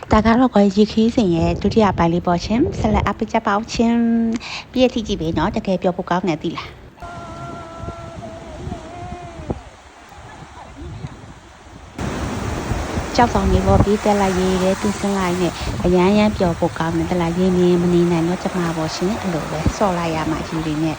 大家如果熱氣成嘢，都啲阿拜你播錢，實嚟阿比只包錢，邊一啲字俾我，就嘅標不高呢啲啦。ကျော房呢個比得來嘢咧，都上來呢，樣標不高呢，得來嘢呢，唔呢呢，我就買播錢一路嘅，所來呀買住呢。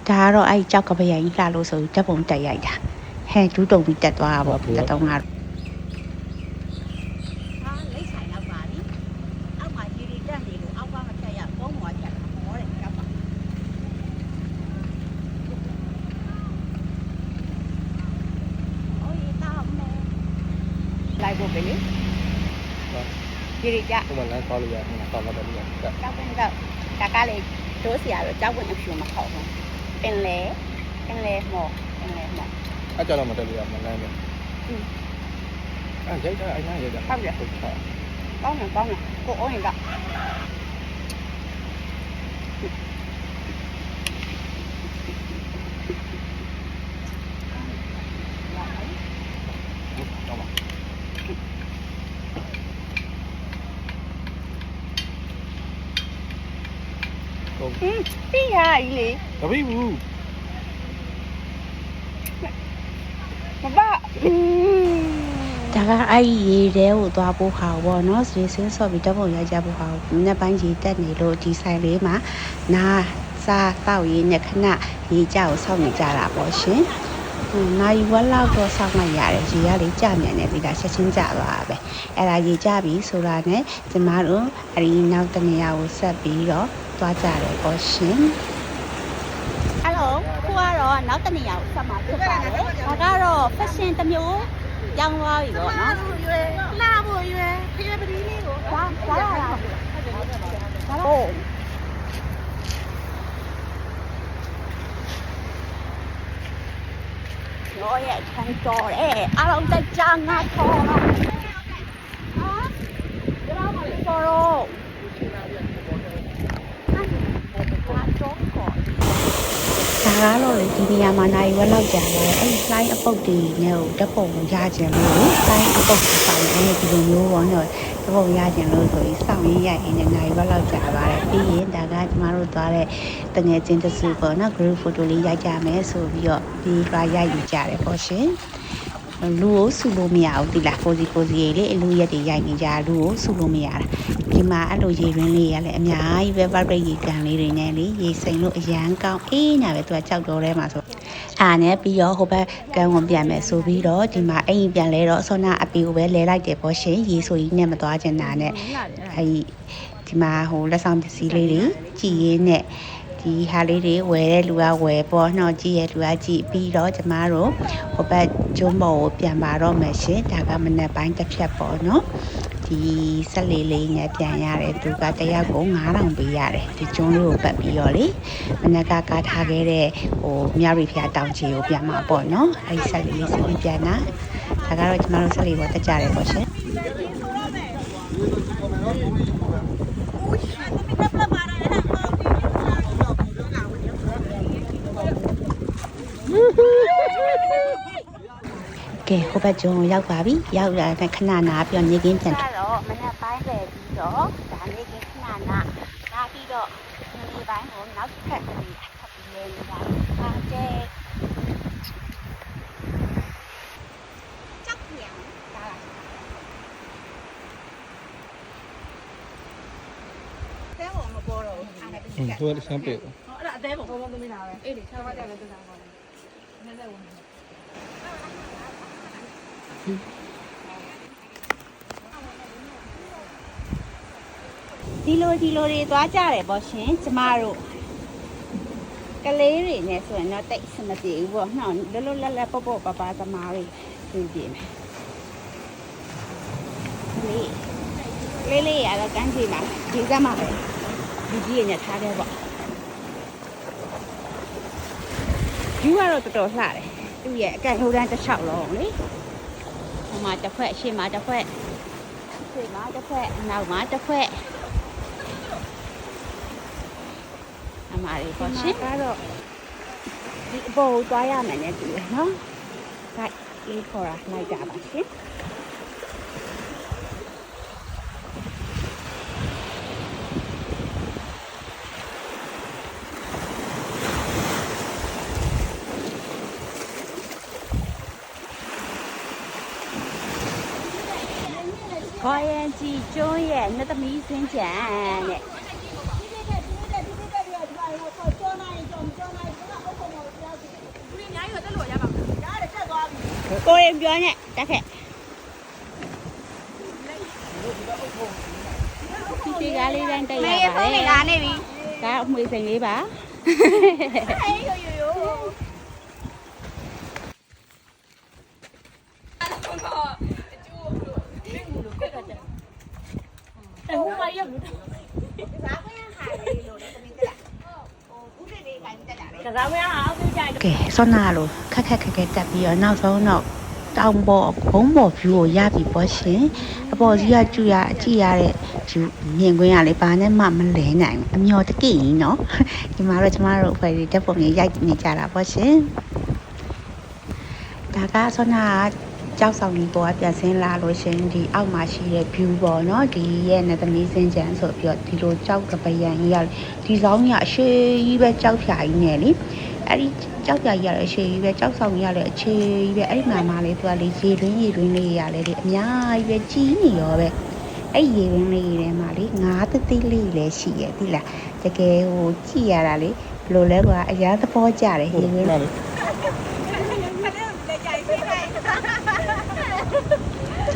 ဒါကတော့အဲ့ကြောက်ကပရိုင်လှလို့ဆိုဓာတ်ပုံတက်ရိုက်တာဟဲ့ဒူးတုံပြီးတက်သွားတာပေါ့တက်တော့ငါလိမ့်ဆိုင်ရောက်ပါပြီအောက်မှာရေတွေတက်နေလို့အောက်ကမတက်ရပုံပေါ်တက်တာဟောတယ်ကြောက်ပါအိုးရတော့မယ်လိုက်ဖို့ပဲလေရေတွေကြဟိုမှာလမ်းသွားလို့ရတယ်တော့တော့တယ်ကြောက်ပင်တော့ဒါကလေတို့စီရတော့ကြောက်ဝင်အဖြူမခေါ်ဘူးပင်လေမော်အဲ့ကြောက်တော့မတက်လို့ရမလမ်းပဲအဲ့ရိုက်တာအဲ့နားရိုက်တာဟုတ်တယ်ဟုတ်တယ်ကောင်းတယ်ကိုအိုးရင်တော့ပြီးရည်လေမပြီးဘူးမပါဒါကအဲ့ရေတဲကိုသွားဖို့ခါပေါ့နော်ရေစင်းဆော့ပြီးဓာတ်ပုံရိုက်ကြဖို့ခါနှစ်ပိုင်းရေတက်နေလို့ဒီဆိုင်လေးမှာနာစားတောက်ရည်နဲ့ခဏရေကြောက်ဆောက်နေကြတာပေါ့ရှင်နိုင်ဝက်လောက်တော့ဆောက်မှရတယ်ရေရလေးကြာမြန်နေပြီဒါချက်ချင်းကြာသွားတာပဲအဲ့ဒါရေကြပြီဆိုတာနဲ့ကျမတို့အဒီနောက်တနေရာကိုဆက်ပြီးတော့သွားကြတယ်ပေါ့ရှင်အဲ့လိုခုကတော့နောက်တနေရာကိုဆက်မှာဖြစ်ပါတယ်ဒါကတော့ fashion တစ်မျိုးရောင်းသွားပြီပေါ့နော်လာဖို့ရွယ်ဖေးပတိလေးကိုဒါဟုတ်ရောရဲ့ချမ်းတော်တယ်အားလုံးတက်ကြငါထော်ဟာဒီတော့မလေးပေါ်တော့ဒါကတော့လေဒီနေရာမှာနိုင်ဝက်လောက်ကြာတယ်အဲ့ဒီ slide အပုတ်တွေနဲ့ဓာတ်ပုံရကြတယ်လို့ slide အပုတ်ဆောင်နေဒီလိုမျိုးပေါ့နော်ဓာတ်ပုံရကြတယ်လို့ဆိုပြီးစောင့်ရင်းရိုက်ရင်းနဲ့နိုင်ဝက်လောက်ကြာပါတယ်ပြီးရင်ဒါကကျမတို့သွားတဲ့တငယ်ချင်းတစုပေါ့နော် group photo လေးရိုက်ကြမယ်ဆိုပြီးတော့ဒီကရိုက်ယူကြတယ်ပေါ့ရှင်လူကိုစုလို့မရဘူးဒီလားကိုစီလေးအလူရက်တွေရိုက်နေကြလူကိုစုလို့မရတာဒီမှာအဲ့လိုရေရင်းလေးရလဲအများကြီးပဲဗတ်ရိတ်ရေကန်လေးတွေနဲ့လေရေစိမ်လို့အရန်ကောင်းအေးညာပဲသူကကြောက်တော်ထဲမှာဆိုအာနဲ့ပြီးတော့ဟိုဘက်ကန်းဝင်ပြန်မယ်ဆိုပြီးတော့ဒီမှာအိမ်ပြန်လဲတော့ဆောနာအပီကိုပဲလဲလိုက်တယ်ပေါ့ရှင်ရေဆိုကြီးနဲ့မသွားချင်တာနဲ့ဒီမှာဟိုလက်ဆောင်ပစ္စည်းလေးတွေကြည်ရင်းနဲ့ဒီဟာလေးတွေဝယ်တဲ့လူကဝယ်ပေါ့နှော့ကြည့်ရလူကကြည့်ပြီးတော့ကျမတို့ဟိုဘက်ကျုံးမော်ကိုပြန်ပါတော့မယ်ရှင်ဒါကမနက်ပိုင်းတစ်ဖြတ်ပေါ့နော်ဒီဆက်လေးနဲ့ပြန်ရတယ်သူကတယောက်ကို9000ပေးရတယ်ဒီကျုံးလေးကိုပတ်ပြီးတော့လေမနက်ကကားထားခဲ့တဲ့ဟိုမြရီဖျားတောင်ချီကိုပြန်မှာပေါ့နော်အဲဒီဆက်လေးစပြီးပြန်တာဒါကတော့ကျမတို့ဆက်လေးပေါ်တက်ကြတယ်ပေါ့ရှင်ကဲဟိုဘက်ကျုံရောက်ပါပြီရောက်လာတဲ့ခဏနာပြီးတော့နေကင်းပြန်တော့မနက်ပိုင်းပဲပြီးတော့ဒါနေကင်းခဏနာပြီးတော့ဒီပိုင်းကိုနောက်ထပ်ပြီးထပ်ပြီးလဲနေတာဟာကျဲကြောက်ပြန်ဒါလားတဲဘောမပေါ်တော့ဘူးအဲ့ဒါသူကဆမ်းပြေအဲ့ဒါအသေးဘောဘုံသမီးလာပဲအေးလေ6ဘက်တက်ပဲတက်တာပေါ့နည်းနည်းဝင်ဒီလိုတွေသွားကြတယ်ပေါ့ရှင်ကျမတို့ကလေးတွေနဲ့ဆိုရင်တော့တိတ်စမပြေဘူးပေါ့နှောင်းလွတ်လပ်ပေါ့ပါသမားတွေပြင်ပြမယ်လေးရတော့ကန်းစီမှာဒီစက်မှာပဲဒီကြီးရထားတယ်ပေါ့ယူကတော့တော်တော်လှတယ်သူ့ရဲ့အကန့်ဟိုးတန်းတစ်ချောက်လုံးလေဟိုမှာတစ်ခွက်ရှေ့မှာတစ်ခွက်နောက်မှာတစ်ခွက် အမလေးပေါ့ရှင်ကတော့ဒီအပေါ်ကိုသွားရမယ်နဲ့တူတယ်နော်ဒါလေးခေါ်တာလိုက်ကြပါရှင်ခေါ်ရင်ကြည်ကျွန်းရဲ့နှစ်သမီးစင်းကြံတဲ့ကိုရင်ပြောနဲ့တက်ခဲ့ဒီကားလေးတိုင်းတက်ရပါတယ်ဖုန်းလေးလာနေပြီဒါအမွေစိန်လေးပါအေးရိုးရိုးကဲဆောနာလို့ခက်တက်ပြီးတော့နောက်ဆုံးတော့တောင်ပေါ်ဘုံပေါ် view ကိုရပြီပေါ့ရှင်အပေါ်ကြီးကကြည့်ရတဲ့ view မြင်ကွင်းရလေဘာနဲ့မှမလဲနိုင်ဘူးအမျော်တကိရင်နော်ဒီမှာတော့ကျမတို့အဖွဲ့တွေတက်ပုံကြီးရိုက်နေကြတာပေါ့ရှင်ဒါကဆောနာကြောက်ဆောင်ကြီးပေါ်ကပြန်ဆင်းလာလို့ရှင်ဒီအောက်မှာရှိတဲ့ view ပေါ့နော်ဒီရဲ့နဲ့သမီးစင်းကြံဆိုပြီးတော့ဒီလိုကြောက်ကပယံကြီးရဒီဆောင်ကြီးအရှိကြီးပဲကြောက်ဖြာကြီးနဲ့လေအဲ့ဒီကြောက်ဖြာကြီးရတဲ့အရှိကြီးပဲကြောက်ဆောင်ကြီးရတဲ့အခြေကြီးပဲအဲ့ဒီမှာလေသူကလေရေတွင်းလေးရလေဒီအများကြီးပဲကြီးနေရောပဲအဲ့ရေတွင်းလေးထဲမှာလေငါးတသိလေးလည်းရှိရဲ့ဒီလားတကယ်ဟိုကြည့်ရတာလေဘယ်လိုလဲကွာအရာသဘောကျတယ်ရေတွင်း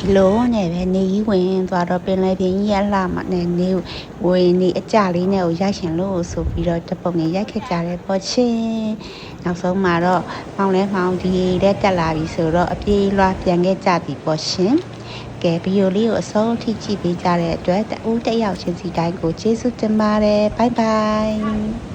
ဒီလိုနဲ့ပဲနေကြီးဝင်သွားတော့ပင်လယ်ပြင်ကြီးရလှမှာနဲ့နေဝင်နေအကြလေးနဲ့ကိုရိုက်ရှင်လို့ဆိုပြီးတော့တပုံငယ်ရိုက်ခဲ့ကြတယ်ပေါ့ချင်းနောက်ဆုံးမှာတော့မောင်လဲမောင်ဒီတဲ့တက်လာပြီဆိုတော့အပြေးလွှားပြန်ခဲ့ကြပြီပေါ့ရှင်ကဲဗီဒီယိုလေးကိုအဆုံးထိကြည့်ပေးကြတဲ့အတွက်တဦးတစ်ယောက်ချင်းစီတိုင်းကိုကျေးဇူးတင်ပါတယ်ဘိုင်ဘိုင်